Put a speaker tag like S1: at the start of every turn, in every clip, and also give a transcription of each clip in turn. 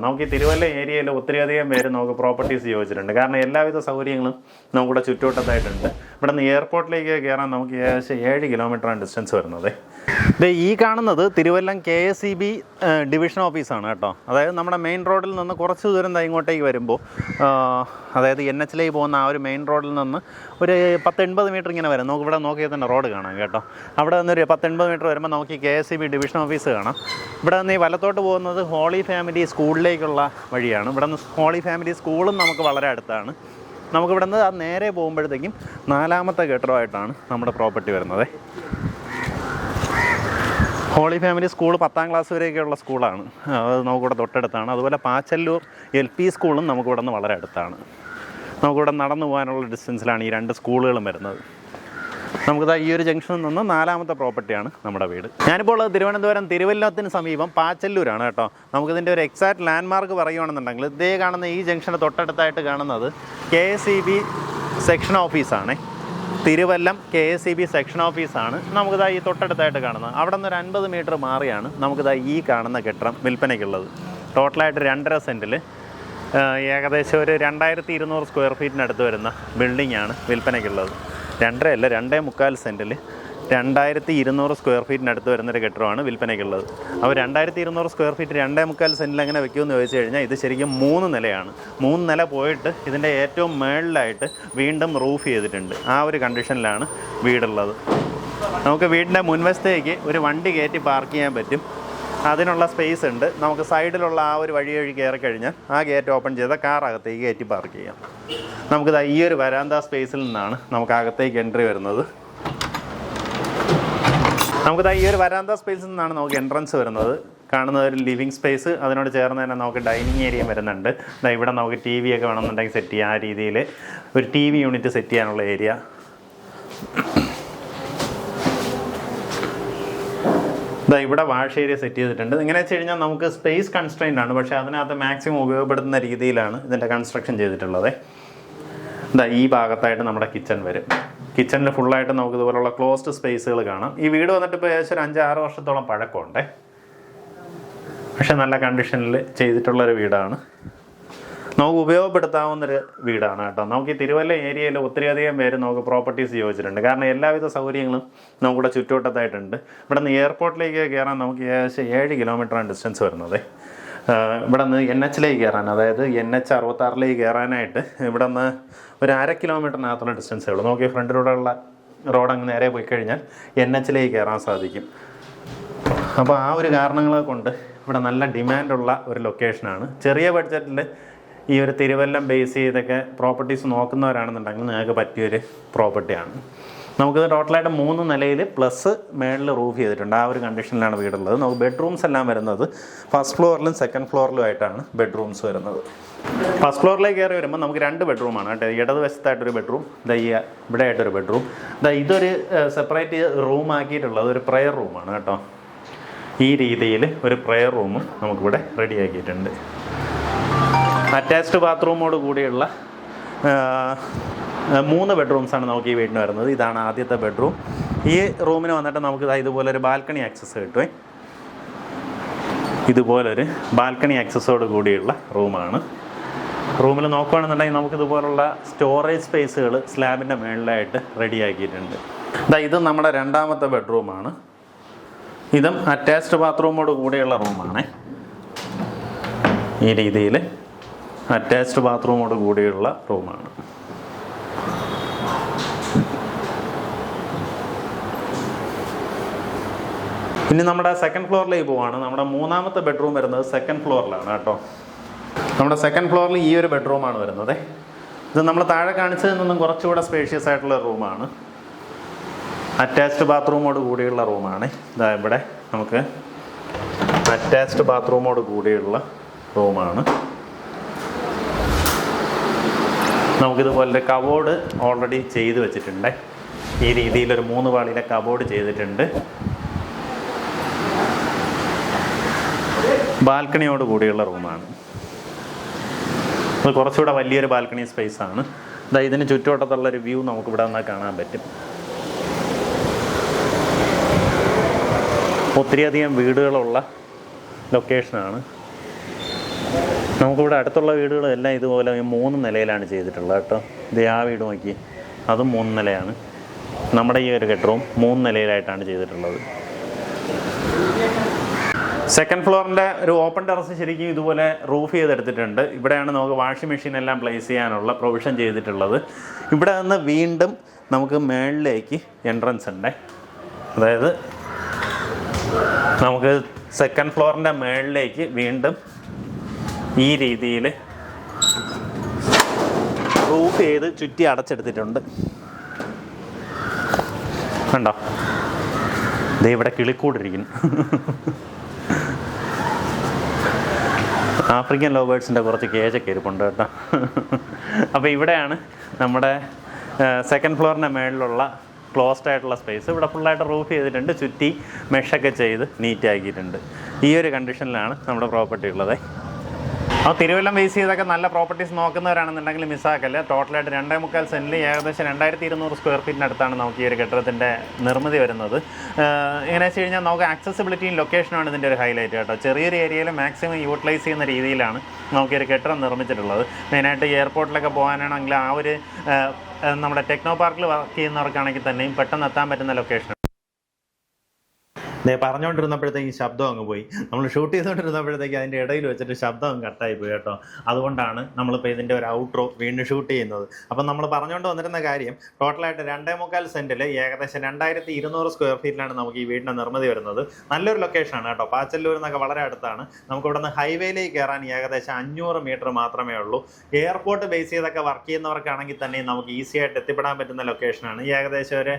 S1: നമുക്ക് ഈ തിരുവല്ല ഏരിയയിൽ ഒത്തിരിയധികം പേര് നമുക്ക് പ്രോപ്പർട്ടീസ് ചോദിച്ചിട്ടുണ്ട്. കാരണം എല്ലാവിധ സൗകര്യങ്ങളും നമുക്കിവിടെ ചുറ്റുവട്ടത്തായിട്ടുണ്ട്. ഇവിടെ നിന്ന് എയർപോർട്ടിലേക്ക് കയറാൻ നമുക്ക് ഏകദേശം 7 കിലോമീറ്ററാണ് ഡിസ്റ്റൻസ് വരുന്നത്. ഈ കാണുന്നത് തിരുവല്ലം KSEB ഡിവിഷൻ ഓഫീസാണ് കേട്ടോ. അതായത് നമ്മുടെ മെയിൻ റോഡിൽ നിന്ന് കുറച്ച് ദൂരം ഇങ്ങോട്ടേക്ക് വരുമ്പോൾ, അതായത് NH-ലേക്ക് പോകുന്ന ആ ഒരു മെയിൻ റോഡിൽ നിന്ന് ഒരു 10-80 മീറ്റർ ഇങ്ങനെ വരും. നമുക്ക് ഇവിടെ നോക്കിയാൽ തന്നെ റോഡ് കാണാം കേട്ടോ. അവിടെ നിന്നൊരു 10-80 മീറ്റർ വരുമ്പോൾ നമുക്ക് ഈ KSEB ഡിവിഷൻ ഓഫീസ് കാണാം. ഇവിടെ നിന്ന് ഈ വലത്തോട്ട് പോകുന്നത് ഹോളി ഫാമിലി സ്കൂളിലേക്കുള്ള വഴിയാണ്. ഇവിടെ നിന്ന് ഹോളി ഫാമിലി സ്കൂളും നമുക്ക് വളരെ അടുത്താണ്. നമുക്കിവിടെ നിന്ന് നേരെ പോകുമ്പോഴത്തേക്കും 4ാമത്തെ കെട്ടിടമായിട്ടാണ് നമ്മുടെ പ്രോപ്പർട്ടി വരുന്നത്. ഹോളി ഫാമിലി സ്കൂൾ 10ാം ക്ലാസ് വരെയൊക്കെയുള്ള സ്കൂളാണ്. അത് നമുക്കിവിടെ തൊട്ടടുത്താണ്. അതുപോലെ പാച്ചല്ലൂർ LP സ്കൂളും നമുക്കിവിടെ നിന്ന് വളരെ അടുത്താണ്. നമുക്കിവിടെ നടന്നു പോകാനുള്ള ഡിസ്റ്റൻസിലാണ് ഈ 2 സ്കൂളുകളും വരുന്നത്. നമുക്കിത് ഈ ഒരു ജംഗ്ഷനിൽ നിന്ന് 4ാമത്തെ പ്രോപ്പർട്ടിയാണ് നമ്മുടെ വീട്. ഞാനിപ്പോൾ ഉള്ളത് തിരുവനന്തപുരം തിരുവല്ലത്തിന് സമീപം പാച്ചല്ലൂരാണ് കേട്ടോ. നമുക്കിതിൻ്റെ ഒരു എക്സാക്ട് ലാൻഡ്മാർക്ക് പറയുകയാണെന്നുണ്ടെങ്കിൽ ഇതേ കാണുന്ന ഈ ജംഗ്ഷന് തൊട്ടടുത്തായിട്ട് കാണുന്നത് KSEB സെക്ഷൻ ഓഫീസാണ്. തിരുവല്ലം KSEB സെക്ഷൻ ഓഫീസാണ് നമുക്കിതാ ഈ തൊട്ടടുത്തായിട്ട് കാണുന്നത്. അവിടെ നിന്ന് ഒരു 50 മീറ്റർ മാറിയാണ് നമുക്കിതാ ഈ കാണുന്ന കെട്ടിടം വിൽപ്പനയ്ക്കുള്ളത്. ടോട്ടലായിട്ട് 2.5 സെൻറ്റിൽ ഏകദേശം ഒരു 2200 സ്ക്വയർ ഫീറ്റിനടുത്ത് വരുന്ന ബിൽഡിങ്ങാണ് വിൽപ്പനയ്ക്കുള്ളത്. 2.5 അല്ല, 2.25 സെൻറ്റിൽ 2200 സ്ക്വയർ ഫീറ്റിനടുത്ത് വരുന്നൊരു കെട്ടിടമാണ് വിൽപ്പനയ്ക്കുള്ളത്. അപ്പോൾ 2200 സ്ക്വയർ ഫീറ്റ് 2.25 സെൻറ്റിൽ എങ്ങനെ വെക്കുമെന്ന് ചോദിച്ചു കഴിഞ്ഞാൽ ഇത് ശരിക്കും 3 നിലയാണ്. 3 നില പോയിട്ട് ഇതിൻ്റെ ഏറ്റവും മുകളിലായിട്ട് വീണ്ടും റൂഫ് ചെയ്തിട്ടുണ്ട്. ആ ഒരു കണ്ടീഷനിലാണ് വീടുള്ളത്. നമുക്ക് വീടിൻ്റെ മുൻവശത്തേക്ക് ഒരു വണ്ടി കയറ്റി പാർക്ക് ചെയ്യാൻ പറ്റും. അതിനുള്ള സ്പേസ് ഉണ്ട്. നമുക്ക് സൈഡിലുള്ള ആ ഒരു വഴി കയറി കഴിഞ്ഞാൽ ആ ഗേറ്റ് ഓപ്പൺ ചെയ്ത കാർ അകത്തേക്ക് കയറ്റി പാർക്ക് ചെയ്യാം. നമുക്കിത് ഈ ഒരു വരാന്ത സ്പേസിൽ നിന്നാണ് നമുക്ക് അകത്തേക്ക് എൻട്രി വരുന്നത്. നമുക്കിത് ഈ ഒരു വരാന്ത സ്പേസിൽ നിന്നാണ് നമുക്ക് എൻട്രൻസ് വരുന്നത്. കാണുന്ന ഒരു ലിവിങ് സ്പേസ്, അതിനോട് ചേർന്ന് തന്നെ നമുക്ക് ഡൈനിങ് ഏരിയയും വരുന്നുണ്ട്. ഇവിടെ നമുക്ക് TV ഒക്കെ വേണമെന്നുണ്ടെങ്കിൽ സെറ്റ് ചെയ്യാം. ആ രീതിയിൽ ഒരു TV യൂണിറ്റ് സെറ്റ് ചെയ്യാനുള്ള ഏരിയ. ഇവിടെ വാഷ് ഏരിയ സെറ്റ് ചെയ്തിട്ടുണ്ട്. ഇങ്ങനെ വെച്ച് കഴിഞ്ഞാൽ നമുക്ക് സ്പേസ് കൺസ്ട്രെയിൻ്റ് ആണ്, പക്ഷേ അതിനകത്ത് മാക്സിമം ഉപയോഗപ്പെടുത്തുന്ന രീതിയിലാണ് ഇതിൻ്റെ കൺസ്ട്രക്ഷൻ ചെയ്തിട്ടുള്ളത്. ഈ ഭാഗത്തായിട്ട് നമ്മുടെ കിച്ചൺ വരും. കിച്ചണിൽ ഫുള്ളായിട്ട് നമുക്ക് ഇതുപോലുള്ള ക്ലോസ്ഡ് സ്പേസുകൾ കാണാം. ഈ വീട് വന്നിട്ട് ഇപ്പോൾ ഏകദേശം ഒരു 5-6 വർഷത്തോളം പഴക്കമുണ്ട്. പക്ഷെ നല്ല കണ്ടീഷനിൽ ചെയ്തിട്ടുള്ളൊരു വീടാണ്. നമുക്ക് ഉപയോഗപ്പെടുത്താവുന്നൊരു വീടാണ് കേട്ടോ. നമുക്ക് ഈ തിരുവല്ല ഏരിയയിൽ ഒത്തിരിയധികം പേര് നമുക്ക് പ്രോപ്പർട്ടീസ് ചോദിച്ചിട്ടുണ്ട്. കാരണം എല്ലാവിധ സൗകര്യങ്ങളും നമുക്കിവിടെ ചുറ്റുവട്ടത്തായിട്ടുണ്ട്. ഇവിടെ നിന്ന് എയർപോർട്ടിലേക്ക് കയറാൻ നമുക്ക് ഏകദേശം 7 കിലോമീറ്ററാണ് ഡിസ്റ്റൻസ് വരുന്നത്. ഇവിടെ നിന്ന് NH-ലേക്ക് കയറാൻ, അതായത് NH66 കയറാനായിട്ട് ഇവിടെ നിന്ന് ഒരു 1/2 കിലോമീറ്ററിനകത്തുള്ള ഡിസ്റ്റൻസേ ഉള്ളൂ. നമുക്ക് ഫ്രണ്ടിലൂടെയുള്ള റോഡ് അങ്ങ് നേരെ പോയി കഴിഞ്ഞാൽ NH-ലേക്ക് കയറാൻ സാധിക്കും. അപ്പോൾ ആ ഒരു കാരണങ്ങളെ കൊണ്ട് ഇവിടെ നല്ല ഡിമാൻഡുള്ള ഒരു ലൊക്കേഷനാണ്. ചെറിയ ബഡ്ജറ്റിൽ ഈ ഒരു തിരുവല്ലം ബേസ് ചെയ്തൊക്കെ പ്രോപ്പർട്ടീസ് നോക്കുന്നവരാണെന്നുണ്ടെങ്കിൽ നിങ്ങൾക്ക് പറ്റിയൊരു പ്രോപ്പർട്ടിയാണ്. നമുക്കിത് ടോട്ടലായിട്ട് 3 നിലയിൽ പ്ലസ് മേളിൽ റൂഫ് ചെയ്തിട്ടുണ്ട്. ആ ഒരു കണ്ടീഷനിലാണ് വീടുള്ളത്. നമുക്ക് ബെഡ്റൂംസ് എല്ലാം വരുന്നത് ഫസ്റ്റ് ഫ്ലോറിലും സെക്കൻഡ് ഫ്ലോറിലും ആയിട്ടാണ് ബെഡ്റൂംസ് വരുന്നത്. ഫസ്റ്റ് ഫ്ലോറിലേക്ക് കയറി വരുമ്പോൾ നമുക്ക് 2 ബെഡ്റൂമാണ് കേട്ടോ. ഇടതുവശത്തായിട്ടൊരു ബെഡ്റൂം, ഇവിടെ ആയിട്ടൊരു ബെഡ്റൂം. ഇതൊരു സെപ്പറേറ്റ് റൂം ആക്കിയിട്ടുള്ളത് ഒരു പ്രെയർ റൂമാണ് കേട്ടോ. ഈ രീതിയിൽ ഒരു പ്രെയർ റൂമും നമുക്കിവിടെ റെഡിയാക്കിയിട്ടുണ്ട്. അറ്റാച്ച്ഡ് ബാത്റൂമോട് കൂടിയുള്ള 3 ബെഡ്റൂംസാണ് നമുക്ക് ഈ വീടിന് വരുന്നത്. ഇതാണ് ആദ്യത്തെ ബെഡ്റൂം. ഈ റൂമിന് വന്നിട്ട് നമുക്ക് ഇതുപോലൊരു ബാൽക്കണി ആക്സസ് കിട്ടുമേ. ഇതുപോലൊരു ബാൽക്കണി ആക്സസോട് കൂടിയുള്ള റൂമാണ്. റൂമിൽ നോക്കുകയാണെന്നുണ്ടെങ്കിൽ നമുക്കിതുപോലുള്ള സ്റ്റോറേജ് സ്പേസുകൾ സ്ലാബിൻ്റെ മുകളിലായിട്ട് റെഡിയാക്കിയിട്ടുണ്ട്. ഇത് നമ്മുടെ 2ാമത്തെ ബെഡ്റൂമാണ്. ഇതും അറ്റാച്ച്ഡ് ബാത്റൂമോട് കൂടിയുള്ള റൂമാണ്. ഈ രീതിയിൽ അറ്റാച്ച്ഡ് ബാത്റൂമോട് കൂടിയുള്ള റൂമാണ്. ഇനി നമ്മുടെ സെക്കൻഡ് ഫ്ലോറിലേക്ക് പോവാണ്. നമ്മുടെ 3ാമത്തെ ബെഡ്റൂം വരുന്നത് സെക്കൻഡ് ഫ്ലോറിലാണ് കേട്ടോ. നമ്മുടെ സെക്കൻഡ് ഫ്ലോറിൽ ഈ ഒരു ബെഡ്റൂമാണ് വരുന്നത്. ഇത് നമ്മൾ താഴെ കാണിച്ചതിൽ നിന്നും കുറച്ചുകൂടെ സ്പേഷ്യസ് ആയിട്ടുള്ള റൂമാണ്. അറ്റാച്ച്ഡ് ബാത്റൂമോട് കൂടിയുള്ള റൂമാണ്. ഇവിടെ നമുക്ക് അറ്റാച്ച്ഡ് ബാത്റൂമോട് കൂടിയുള്ള റൂമാണ്. നമുക്കിതുപോലൊരു കബോർഡ് ഓൾറെഡി ചെയ്ത് വെച്ചിട്ടുണ്ട്. ഈ രീതിയിലൊരു 3 പാളിയിലെ കബോർഡ് ചെയ്തിട്ടുണ്ട്. ബാൽക്കണിയോട് കൂടിയുള്ള റൂമാണ്. അത് കുറച്ചുകൂടെ വലിയൊരു ബാൽക്കണി സ്പേസാണ്. ഇതിന് ചുറ്റുവട്ടത്തുള്ളൊരു വ്യൂ നമുക്കിവിടെ വന്നാൽ കാണാൻ പറ്റും. ഒത്തിരിയധികം വീടുകളുള്ള ലൊക്കേഷനാണ്. നമുക്കിവിടെ അടുത്തുള്ള വീടുകളെല്ലാം ഇതുപോലെ 3 നിലയിലാണ് ചെയ്തിട്ടുള്ളത് കേട്ടോ. ഇത് ആ വീട് നോക്കി, അതും 3 നിലയാണ്. നമ്മുടെ ഈ ഒരു കെട്ടിടവും 3 നിലയിലായിട്ടാണ് ചെയ്തിട്ടുള്ളത്. സെക്കൻഡ് ഫ്ലോറിൻ്റെ ഒരു ഓപ്പൺ ടെറസ് ശരിക്കും ഇതുപോലെ റൂഫ് ചെയ്തെടുത്തിട്ടുണ്ട്. ഇവിടെയാണ് നമുക്ക് വാഷിംഗ് മെഷീൻ എല്ലാം പ്ലേസ് ചെയ്യാനുള്ള പ്രൊവിഷൻ ചെയ്തിട്ടുള്ളത്. ഇവിടെ നിന്ന് വീണ്ടും നമുക്ക് മേളിലേക്ക് എൻട്രൻസ് ഉണ്ട്. അതായത് നമുക്ക് സെക്കൻഡ് ഫ്ലോറിൻ്റെ മേളിലേക്ക് വീണ്ടും ഈ രീതിയിൽ റൂഫ് ചെയ്ത് ചുറ്റി അടച്ചെടുത്തിട്ടുണ്ട്. കണ്ടോ, ദേ ഇവിടെ കിളിക്കൂടിരിക്കുന്നു. ആഫ്രിക്കൻ ലോബേർഡ്സിൻ്റെ കുറച്ച് കേജൊക്കെ ഇരിപ്പുണ്ട് കേട്ടോ. അപ്പോൾ ഇവിടെയാണ് നമ്മുടെ സെക്കൻഡ് ഫ്ലോറിൻ്റെ മേളിലുള്ള ക്ലോസ്ഡ് ആയിട്ടുള്ള സ്പേസ്. ഇവിടെ ഫുള്ളായിട്ട് റൂഫ് ചെയ്തിട്ടുണ്ട്, ചുറ്റി മെഷൊക്കെ ചെയ്ത് നീറ്റാക്കിയിട്ടുണ്ട്. ഈ ഒരു കണ്ടീഷനിലാണ് നമ്മുടെ പ്രോപ്പർട്ടി ഉള്ളത്. അപ്പോൾ തിരുവല്ലം ബേസ് ചെയ്തൊക്കെ നല്ല പ്രോപ്പർട്ടീസ് നോക്കുന്നവരാണെന്നുണ്ടെങ്കിൽ മിസ്സാക്കല്ല. ടോട്ടലായിട്ട് 2.25 സെൻറ്റിൽ ഏകദേശം 2200 സ്ക്വയർ ഫീറ്റിനടുത്താണ് നമുക്ക് ഈ ഒരു കെട്ടിടത്തിൻ്റെ നിർമ്മിതി വരുന്നത്. എങ്ങനെ വെച്ച് കഴിഞ്ഞാൽ നമുക്ക് ആക്സസിബിലിറ്റിയും ലൊക്കേഷനുമാണ് ഇതിൻ്റെ ഒരു ഹൈലൈറ്റ് കേട്ടോ. ചെറിയൊരു ഏരിയയിൽ മാക്സിമം യൂട്ടിലൈസ് ചെയ്യുന്ന രീതിയിലാണ് നമുക്ക് ഈ ഒരു കെട്ടിടം നിർമ്മിച്ചിട്ടുള്ളത്. മെയിനായിട്ട് എയർപോർട്ടിലൊക്കെ പോകാനാണെങ്കിൽ ആ ഒരു നമ്മുടെ ടെക്നോ പാർക്കിൽ വർക്ക് ചെയ്യുന്നവർക്കാണെങ്കിൽ തന്നെയും പെട്ടെന്ന് എത്താൻ പറ്റുന്ന ലൊക്കേഷൻ. പറഞ്ഞുകൊണ്ടിരുന്നപ്പോഴത്തേക്ക് ശബ്ദം അങ്ങ് പോയി. നമ്മൾ ഷൂട്ട് ചെയ്തുകൊണ്ടിരുന്നപ്പോഴത്തേക്ക് അതിൻ്റെ ഇടയിൽ വെച്ചിട്ട് ശബ്ദം അങ്ങ് കട്ടായി പോയി കേട്ടോ. അതുകൊണ്ടാണ് നമ്മളിപ്പോൾ ഇതിൻ്റെ ഒരു ഔട്ട്രോ വീണ്ടും ഷൂട്ട് ചെയ്യുന്നത്. അപ്പം നമ്മൾ പറഞ്ഞുകൊണ്ട് വന്നിരുന്ന കാര്യം, ടോട്ടലായിട്ട് 2.25 സെൻറ്റിൽ ഏകദേശം 2200 സ്ക്വയർ ഫീറ്റിലാണ് നമുക്ക് ഈ വീടിൻ്റെ നിർമ്മിതി വരുന്നത്. നല്ലൊരു ലൊക്കേഷനാണ് കേട്ടോ. പാച്ചല്ലൂർ എന്നൊക്കെ വളരെ അടുത്താണ്. നമുക്ക് ഇവിടെ നിന്ന് ഹൈവേയിലേക്ക് കയറാൻ ഏകദേശം 500 മീറ്റർ മാത്രമേ ഉള്ളൂ. എയർപോർട്ട് ബേസ് ചെയ്തൊക്കെ വർക്ക് ചെയ്യുന്നവർക്കാണെങ്കിൽ തന്നെ നമുക്ക് ഈസി ആയിട്ട് എത്തിപ്പെടാൻ പറ്റുന്ന ലൊക്കേഷനാണ്. ഏകദേശം ഒരു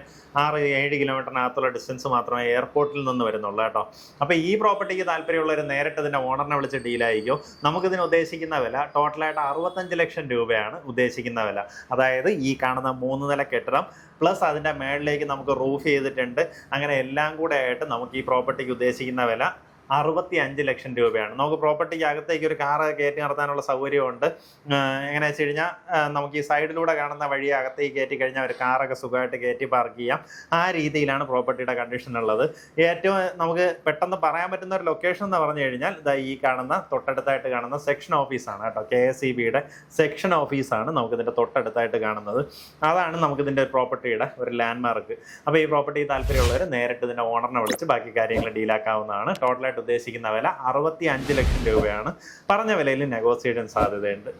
S1: 6-7 കിലോമീറ്ററിനകത്തുള്ള ഡിസ്റ്റൻസ് മാത്രമേ എയർപോർട്ടിൽ നിന്ന് വരുന്നുള്ളൂ കേട്ടോ. അപ്പോൾ ഈ പ്രോപ്പർട്ടിക്ക് താല്പര്യമുള്ളവർ നേരിട്ട് ഇതിൻ്റെ ഓണറിനെ വിളിച്ച് ഡീലായിരിക്കും. നമുക്കിതിന് ഉദ്ദേശിക്കുന്ന വില ടോട്ടലായിട്ട് 65 ലക്ഷം രൂപയാണ് ഉദ്ദേശിക്കുന്ന വില. അതായത് ഈ കാണുന്ന 3 നില കെട്ടിടം പ്ലസ് അതിൻ്റെ മേളിലേക്ക് നമുക്ക് റൂഫ് ചെയ്തിട്ടുണ്ട്. അങ്ങനെ എല്ലാം കൂടെ ആയിട്ട് നമുക്ക് ഈ പ്രോപ്പർട്ടിക്ക് ഉദ്ദേശിക്കുന്ന വില 65 ലക്ഷം രൂപയാണ്. നമുക്ക് പ്രോപ്പർട്ടിക്ക് അകത്തേക്ക് ഒരു കാറ് കയറ്റി നടത്താനുള്ള സൗകര്യമുണ്ട്. എങ്ങനെ വെച്ച് കഴിഞ്ഞാൽ നമുക്ക് ഈ സൈഡിലൂടെ കാണുന്ന വഴി അകത്തേക്ക് കയറ്റി കഴിഞ്ഞാൽ ഒരു കാറൊക്കെ സുഖമായിട്ട് കയറ്റി പാർക്ക് ചെയ്യാം. ആ രീതിയിലാണ് പ്രോപ്പർട്ടിയുടെ കണ്ടീഷൻ ഉള്ളത്. ഏറ്റവും നമുക്ക് പെട്ടെന്ന് പറയാൻ പറ്റുന്ന ഒരു ലൊക്കേഷൻ എന്ന് പറഞ്ഞു കഴിഞ്ഞാൽ ഈ കാണുന്ന തൊട്ടടുത്തായിട്ട് കാണുന്ന സെക്ഷൻ ഓഫീസാണ് കേട്ടോ. KSEBയുടെ സെക്ഷൻ ഓഫീസാണ് നമുക്കിതിൻ്റെ തൊട്ടടുത്തായിട്ട് കാണുന്നത്. അതാണ് നമുക്കിതിൻ്റെ പ്രോപ്പർട്ടിയുടെ ഒരു ലാൻഡ് മാർക്ക്. അപ്പോൾ ഈ പ്രോപ്പർട്ടി താല്പര്യമുള്ളവർ നേരിട്ട് ഇതിൻ്റെ ഓണറിനെ വിളിച്ച് ബാക്കി കാര്യങ്ങൾ ഡീലാക്കാവുന്നതാണ്. ടോട്ടലായിട്ട് ഉദ്ദേശിക്കുന്ന വില 65 ലക്ഷം രൂപയാണ്. പറഞ്ഞ വിലയിൽ നെഗോസിയേഷൻ സാധ്യതയുണ്ട്.